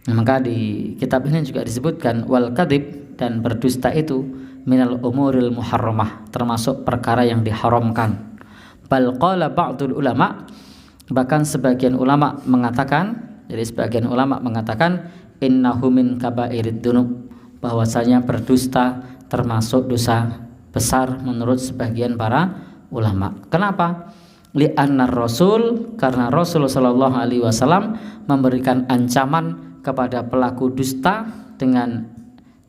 Maka di kitab ini juga disebutkan wal kadhib, dan berdusta itu minal umuril muharramah, termasuk perkara yang diharamkan. Bal qala ba'dul ulama, bahkan sebagian ulama mengatakan, jadi sebagian ulama mengatakan innahu min kabairid dzunub, bahwasanya berdusta termasuk dosa besar menurut sebagian para ulama. Kenapa? Li'anna Rasul, karena Rasul sallallahu alaihi wasallam memberikan ancaman kepada pelaku dusta dengan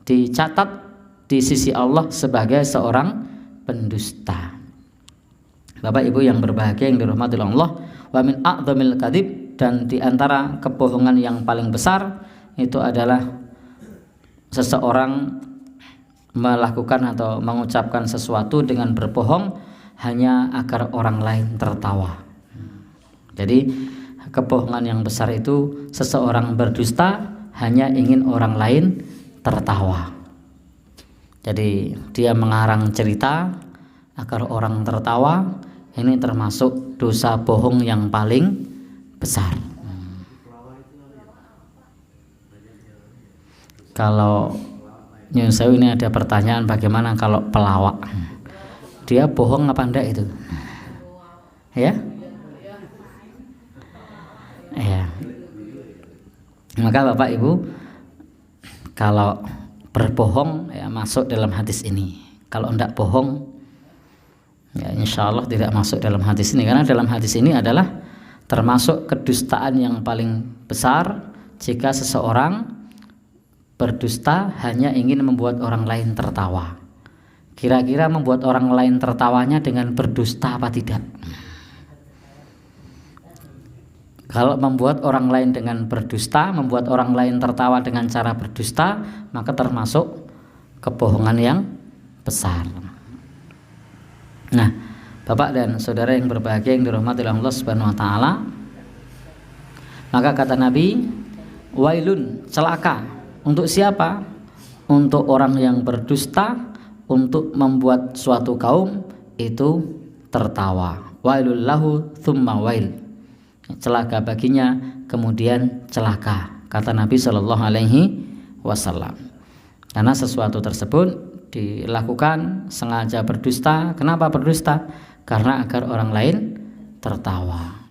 dicatat di sisi Allah sebagai seorang pendusta. Bapak Ibu yang berbahagia yang dirahmati Allah, wa min a'dzamil kadzib, dan di antara kebohongan yang paling besar itu adalah seseorang melakukan atau mengucapkan sesuatu dengan berbohong hanya agar orang lain tertawa. Jadi kebohongan yang besar itu seseorang berdusta hanya ingin orang lain tertawa. Jadi dia mengarang cerita agar orang tertawa. Ini termasuk dosa bohong yang paling besar. Kalau Nyun Sewu ini ada pertanyaan, bagaimana kalau pelawak? Dia bohong apa enggak itu? Ya? Ya. Maka Bapak Ibu, kalau berbohong ya masuk dalam hadis ini. Kalau enggak bohong, ya insya Allah tidak masuk dalam hadis ini, karena dalam hadis ini adalah termasuk kedustaan yang paling besar jika seseorang berdusta hanya ingin membuat orang lain tertawa. Kira-kira membuat orang lain tertawanya dengan berdusta apa tidak? Kalau membuat orang lain dengan berdusta, membuat orang lain tertawa dengan cara berdusta, maka termasuk kebohongan yang besar. Nah, Bapak dan saudara yang berbahagia yang dirahmati Allah Subhanahu wa taala, maka kata Nabi, wailun, celaka. Untuk siapa? Untuk orang yang berdusta untuk membuat suatu kaum itu tertawa. Wailul lahu tsumma wail. Celaka baginya kemudian celaka, kata Nabi Shallallahu alaihi wasallam. Karena sesuatu tersebut dilakukan sengaja berdusta. Kenapa berdusta? Karena agar orang lain tertawa.